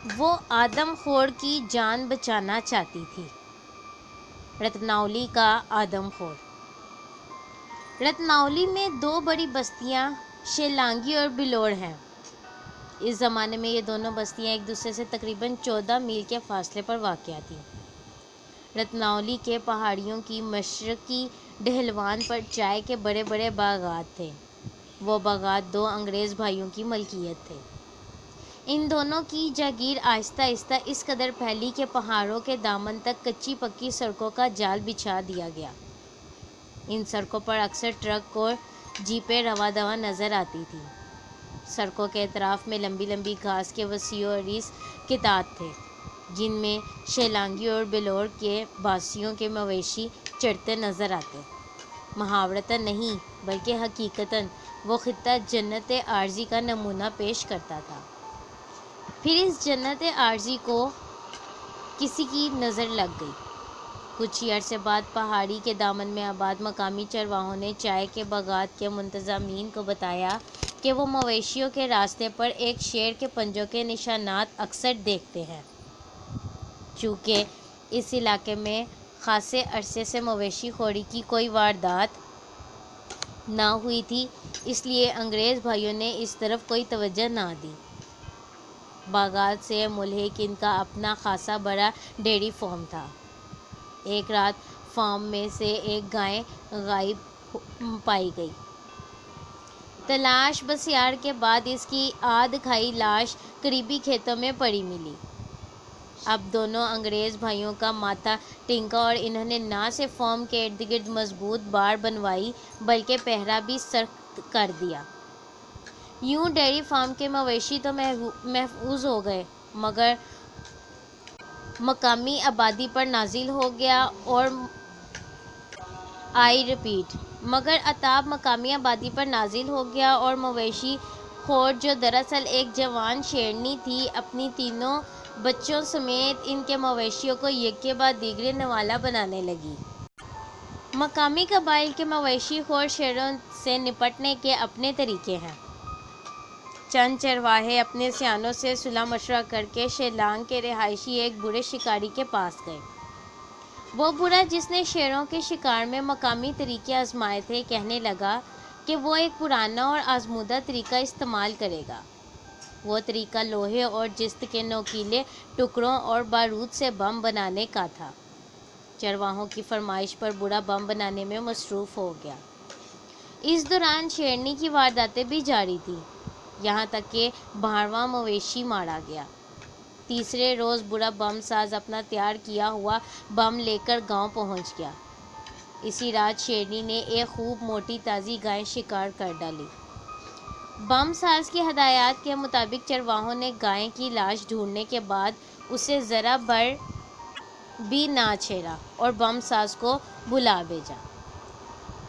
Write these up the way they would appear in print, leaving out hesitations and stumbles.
وہ آدم خور کی جان بچانا چاہتی تھی۔ رتناولی کا آدم خور۔ رتناولی میں دو بڑی بستیاں شیلانگی اور بلوڑ ہیں۔ اس زمانے میں یہ دونوں بستیاں ایک دوسرے سے تقریباً 14 میل کے فاصلے پر واقع تھیں۔ رتناولی کے پہاڑیوں کی مشرقی ڈھلوان پر چائے کے بڑے بڑے باغات تھے۔ وہ باغات دو انگریز بھائیوں کی ملکیت تھے۔ ان دونوں کی جاگیر آہستہ آہستہ اس قدر پھیلی کہ پہاڑوں کے دامن تک کچی پکی سڑکوں کا جال بچھا دیا گیا۔ ان سڑکوں پر اکثر ٹرک اور جیپیں رواں دواں نظر آتی تھیں۔ سڑکوں کے اطراف میں لمبی لمبی گھاس کے وسیع و عریض قطعات تھے، جن میں شیلانگی اور بلوڑ کے باسیوں کے مویشی چرتے نظر آتے۔ محاورتاً نہیں بلکہ حقیقتاً وہ خطہ جنت عارضی کا نمونہ پیش کرتا تھا۔ پھر اس جنت عارضی کو کسی کی نظر لگ گئی۔ کچھ ہی عرصے بعد پہاڑی کے دامن میں آباد مقامی چرواہوں نے چائے کے باغات کے منتظمین کو بتایا کہ وہ مویشیوں کے راستے پر ایک شیر کے پنجوں کے نشانات اکثر دیکھتے ہیں۔ چونکہ اس علاقے میں خاصے عرصے سے مویشی خوری کی کوئی واردات نہ ہوئی تھی، اس لیے انگریز بھائیوں نے اس طرف کوئی توجہ نہ دی۔ باغات سے ملحق ان کا اپنا خاصا بڑا ڈیری فارم تھا۔ ایک رات فارم میں سے ایک گائے غائب پائی گئی۔ تلاش بسیار کے بعد اس کی آدھ کھائی لاش قریبی کھیتوں میں پڑی ملی۔ اب دونوں انگریز بھائیوں کا ماتھا ٹنکا اور انہوں نے نہ صرف فارم کے ارد گرد مضبوط باڑ بنوائی بلکہ پہرا بھی سخت کر دیا۔ یوں ڈیری فارم کے مویشی تو محفوظ ہو گئے، مگر مقامی آبادی پر نازل ہو گیا اور عطاب مقامی آبادی پر نازل ہو گیا اور مویشی خور جو دراصل ایک جوان شیرنی تھی، اپنی تینوں بچوں سمیت ان کے مویشیوں کو یکے بعد دیگرے نوالا بنانے لگی۔ مقامی قبائل کے مویشی خور شیروں سے نپٹنے کے اپنے طریقے ہیں۔ چند چرواہے اپنے سیانوں سے صلاح مشورہ کر کے شیلانگ کے رہائشی ایک بوڑھے شکاری کے پاس گئے۔ وہ بوڑھا، جس نے شیروں کے شکار میں مقامی طریقے آزمائے تھے، کہنے لگا کہ وہ ایک پرانا اور آزمودہ طریقہ استعمال کرے گا۔ وہ طریقہ لوہے اور جست کے نوکیلے ٹکڑوں اور بارود سے بم بنانے کا تھا۔ چرواہوں کی فرمائش پر بوڑھا بم بنانے میں مصروف ہو گیا۔ اس دوران شیرنی کی وارداتیں بھی جاری تھیں، یہاں تک کہ 12واں مویشی مارا گیا۔ تیسرے روز بوڑھا بم ساز اپنا تیار کیا ہوا بم لے کر گاؤں پہنچ گیا۔ اسی رات شیرنی نے ایک خوب موٹی تازی گائے شکار کر ڈالی۔ بم ساز کی ہدایات کے مطابق چرواہوں نے گائے کی لاش ڈھونڈنے کے بعد اسے ذرا بھر بھی نہ چھیڑا اور بم ساز کو بلا بھیجا۔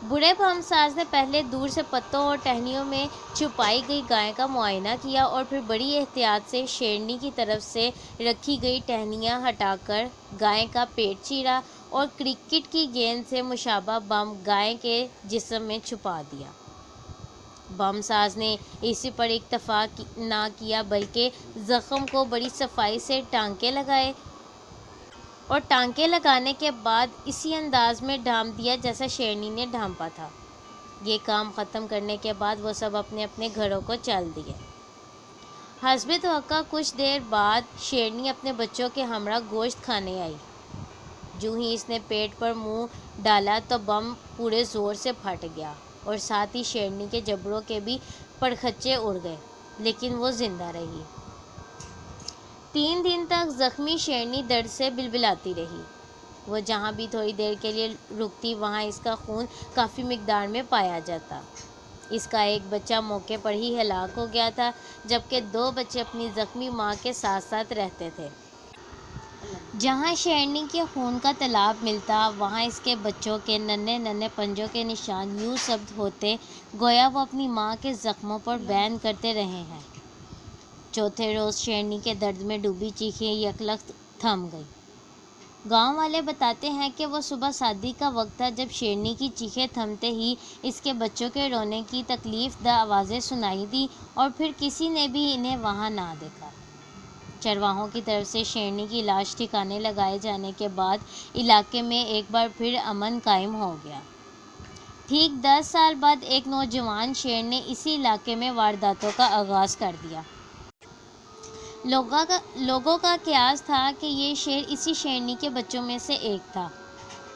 بوڑھے بم ساز نے پہلے دور سے پتوں اور ٹہنیوں میں چھپائی گئی گائے کا معائنہ کیا اور پھر بڑی احتیاط سے شیرنی کی طرف سے رکھی گئی ٹہنیاں ہٹا کر گائے کا پیٹ چیرا اور کرکٹ کی گیند سے مشابہ بم گائے کے جسم میں چھپا دیا۔ بم ساز نے اسی پر اکتفا نہ کیا بلکہ زخم کو بڑی صفائی سے ٹانکے لگائے اور ٹانکے لگانے کے بعد اسی انداز میں ڈھانپ دیا جیسا شیرنی نے ڈھانپا تھا۔ یہ کام ختم کرنے کے بعد وہ سب اپنے اپنے گھروں کو چل دیے۔ حسب توقع کچھ دیر بعد شیرنی اپنے بچوں کے ہمراہ گوشت کھانے آئی۔ جوں ہی اس نے پیٹ پر منہ ڈالا تو بم پورے زور سے پھٹ گیا اور ساتھ ہی شیرنی کے جبڑوں کے بھی پرخچے اڑ گئے، لیکن وہ زندہ رہی۔ 3 دن تک زخمی شیرنی درد سے بلبلاتی رہی۔ وہ جہاں بھی تھوڑی دیر کے لیے رکتی وہاں اس کا خون کافی مقدار میں پایا جاتا۔ اس کا ایک بچہ موقع پر ہی ہلاک ہو گیا تھا، جبکہ 2 بچے اپنی زخمی ماں کے ساتھ ساتھ رہتے تھے۔ جہاں شیرنی کے خون کا تالاب ملتا، وہاں اس کے بچوں کے ننھے ننھے پنجوں کے نشان یوں ثبت ہوتے گویا وہ اپنی ماں کے زخموں پر بیان کرتے رہے ہیں۔ چوتھے روز شیرنی کے درد میں ڈوبی چیخیں یکلخت تھم گئیں۔ گاؤں والے بتاتے ہیں کہ وہ صبح شادی کا وقت تھا جب شیرنی کی چیخیں تھمتے ہی اس کے بچوں کے رونے کی تکلیف دہ آوازیں سنائی دیں اور پھر کسی نے بھی انہیں وہاں نہ دیکھا۔ چرواہوں کی طرف سے شیرنی کی لاش ٹھکانے لگائے جانے کے بعد علاقے میں ایک بار پھر امن قائم ہو گیا۔ ٹھیک 10 سال بعد ایک نوجوان شیر نے اسی علاقے میں وارداتوں کا آغاز کر دیا۔ لوگوں کا قیاس تھا کہ یہ شیر اسی شیرنی کے بچوں میں سے ایک تھا۔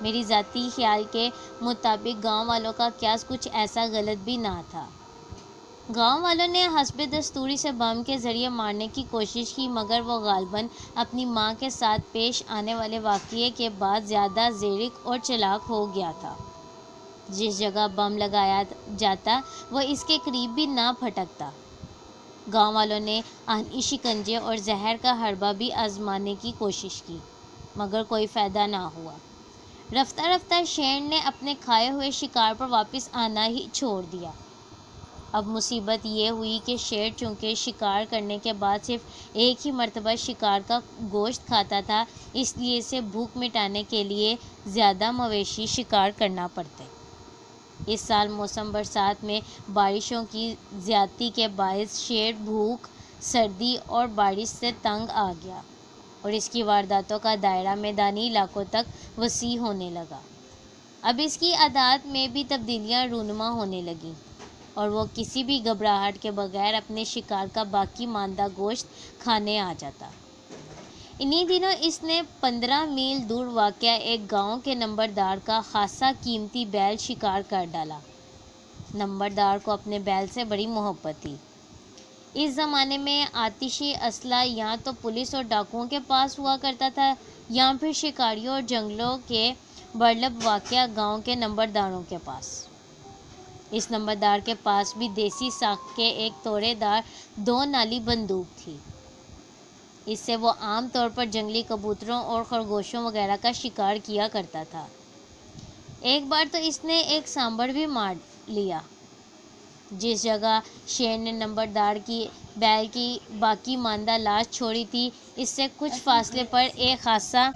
میری ذاتی خیال کے مطابق گاؤں والوں کا قیاس کچھ ایسا غلط بھی نہ تھا۔ گاؤں والوں نے حسب دستور اسے بم کے ذریعے مارنے کی کوشش کی، مگر وہ غالباً اپنی ماں کے ساتھ پیش آنے والے واقعے کے بعد زیادہ زیرک اور چالاک ہو گیا تھا۔ جس جگہ بم لگایا جاتا وہ اس کے قریب بھی نہ پھٹکتا۔ گاؤں والوں نے آہنی شکنجے اور زہر کا حربہ بھی آزمانے کی کوشش کی، مگر کوئی فائدہ نہ ہوا۔ رفتہ رفتہ شیر نے اپنے کھائے ہوئے شکار پر واپس آنا ہی چھوڑ دیا۔ اب مصیبت یہ ہوئی کہ شیر چونکہ شکار کرنے کے بعد صرف ایک ہی مرتبہ شکار کا گوشت کھاتا تھا، اس لیے اسے بھوک مٹانے کے لیے زیادہ مویشی شکار کرنا پڑتے۔ اس سال موسم برسات میں بارشوں کی زیادتی کے باعث شیر بھوک، سردی اور بارش سے تنگ آ گیا اور اس کی وارداتوں کا دائرہ میدانی علاقوں تک وسیع ہونے لگا۔ اب اس کی عادات میں بھی تبدیلیاں رونما ہونے لگیں اور وہ کسی بھی گھبراہٹ کے بغیر اپنے شکار کا باقی ماندہ گوشت کھانے آ جاتا۔ انہی دنوں اس نے 15 میل دور واقع ایک گاؤں کے نمبردار کا خاصا قیمتی بیل شکار کر ڈالا۔ نمبردار کو اپنے بیل سے بڑی محبت تھی۔ اس زمانے میں آتشی اسلحہ یا تو پولیس اور ڈاکوؤں کے پاس ہوا کرتا تھا یا پھر شکاریوں اور جنگلوں کے برلب واقع گاؤں کے نمبرداروں کے پاس۔ اس نمبردار کے پاس بھی دیسی ساکھ کے ایک توڑے دار 2 نالی بندوق تھی۔ اس سے وہ عام طور پر جنگلی کبوتروں اور خرگوشوں وغیرہ کا شکار کیا کرتا تھا۔ ایک بار تو اس نے ایک سانبر بھی مار لیا۔ جس جگہ شیر نے نمبردار کی بیل کی باقی ماندہ لاش چھوڑی تھی، اس سے کچھ فاصلے پر ایک خاصا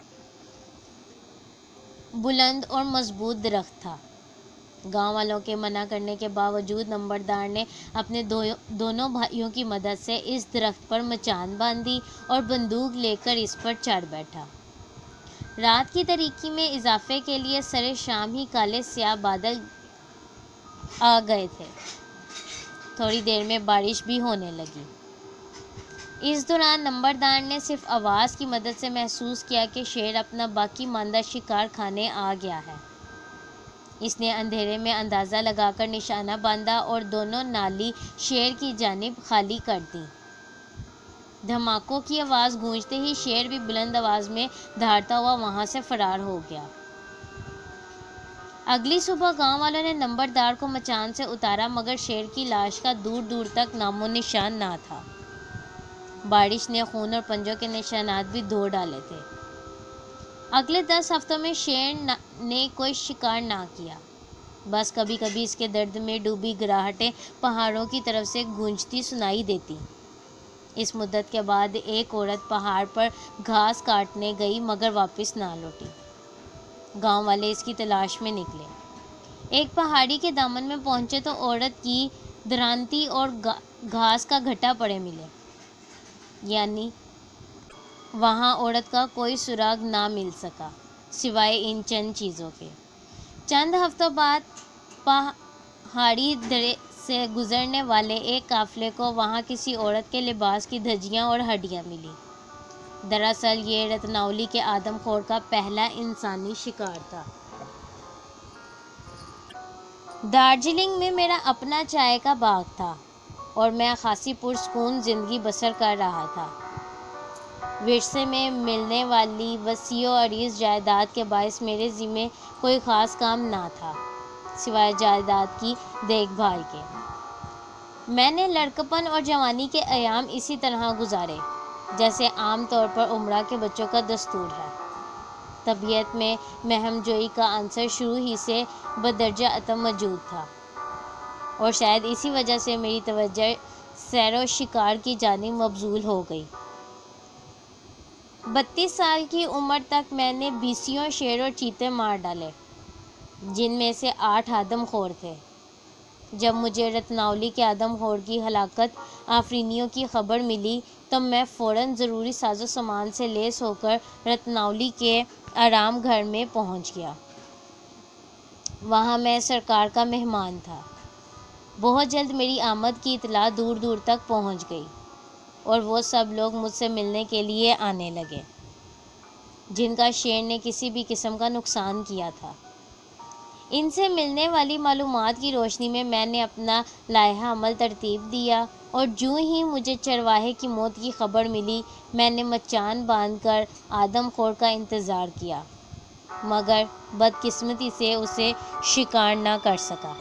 بلند اور مضبوط درخت تھا۔ گاؤں والوں کے منع کرنے کے باوجود نمبردار نے اپنے دونوں بھائیوں کی مدد سے اس درخت پر مچان باندھی اور بندوق لے کر اس پر چڑھ بیٹھا۔ رات کی تاریکی میں اضافے کے لیے سرِ شام ہی کالے سیاہ بادل آ گئے تھے۔ تھوڑی دیر میں بارش بھی ہونے لگی۔ اس دوران نمبردار نے صرف آواز کی مدد سے محسوس کیا کہ شیر اپنا باقی ماندہ شکار کھانے آ گیا ہے۔ اس نے اندھیرے میں اندازہ لگا کر نشانہ باندھا اور دونوں نالی شیر کی جانب خالی کر دیں۔ دھماکوں کی آواز گونجتے ہی شیر بھی بلند آواز میں دھاڑتا ہوا وہاں سے فرار ہو گیا۔ اگلی صبح گاؤں والوں نے نمبردار کو مچان سے اتارا، مگر شیر کی لاش کا دور دور تک نام و نشان نہ تھا۔ بارش نے خون اور پنجوں کے نشانات بھی دھو ڈالے تھے۔ اگلے 10 ہفتوں میں شیر نے کوئی شکار نہ کیا، بس کبھی کبھی اس کے درد میں ڈوبی گراہٹیں پہاڑوں کی طرف سے گونجتی سنائی دیتی۔ اس مدت کے بعد ایک عورت پہاڑ پر گھاس کاٹنے گئی مگر واپس نہ لوٹی۔ گاؤں والے اس کی تلاش میں نکلے۔ ایک پہاڑی کے دامن میں پہنچے تو عورت کی درانتی اور گھاس کا گھٹا پڑے ملے، یعنی وہاں عورت کا کوئی سراغ نہ مل سکا سوائے ان چند چیزوں کے۔ چند ہفتوں بعد پہاڑی درے سے گزرنے والے ایک قافلے کو وہاں کسی عورت کے لباس کی دھجیاں اور ہڈیاں ملی۔ دراصل یہ رتناولی کے آدم خور کا پہلا انسانی شکار تھا۔ دارجلنگ میں میرا اپنا چائے کا باغ تھا اور میں خاصی پرسکون زندگی بسر کر رہا تھا۔ ورثے میں ملنے والی وسیع و عریض جائیداد کے باعث میرے ذمے کوئی خاص کام نہ تھا سوائے جائیداد کی دیکھ بھال کے۔ میں نے لڑکپن اور جوانی کے ایام اسی طرح گزارے جیسے عام طور پر امراء کے بچوں کا دستور ہے۔ طبیعت میں مہم جوئی کا عنصر شروع ہی سے بدرجہ اتم موجود تھا اور شاید اسی وجہ سے میری توجہ سیر و شکار کی جانب مبذول ہو گئی۔ 32 سال کی عمر تک میں نے 20 شیر اور چیتے مار ڈالے، جن میں سے 8 آدم خور تھے۔ جب مجھے رتناولی کے آدم خور کی ہلاکت آفرینیوں کی خبر ملی تب میں فوراً ضروری ساز و سامان سے لیس ہو کر رتناولی کے آرام گھر میں پہنچ گیا۔ وہاں میں سرکار کا مہمان تھا۔ بہت جلد میری آمد کی اطلاع دور دور تک پہنچ گئی اور وہ سب لوگ مجھ سے ملنے کے لیے آنے لگے جن کا شیر نے کسی بھی قسم کا نقصان کیا تھا۔ ان سے ملنے والی معلومات کی روشنی میں نے اپنا لائحہ عمل ترتیب دیا اور جوں ہی مجھے چرواہے کی موت کی خبر ملی میں نے مچان باندھ کر آدم خور کا انتظار کیا، مگر بدقسمتی سے اسے شکار نہ کر سکا۔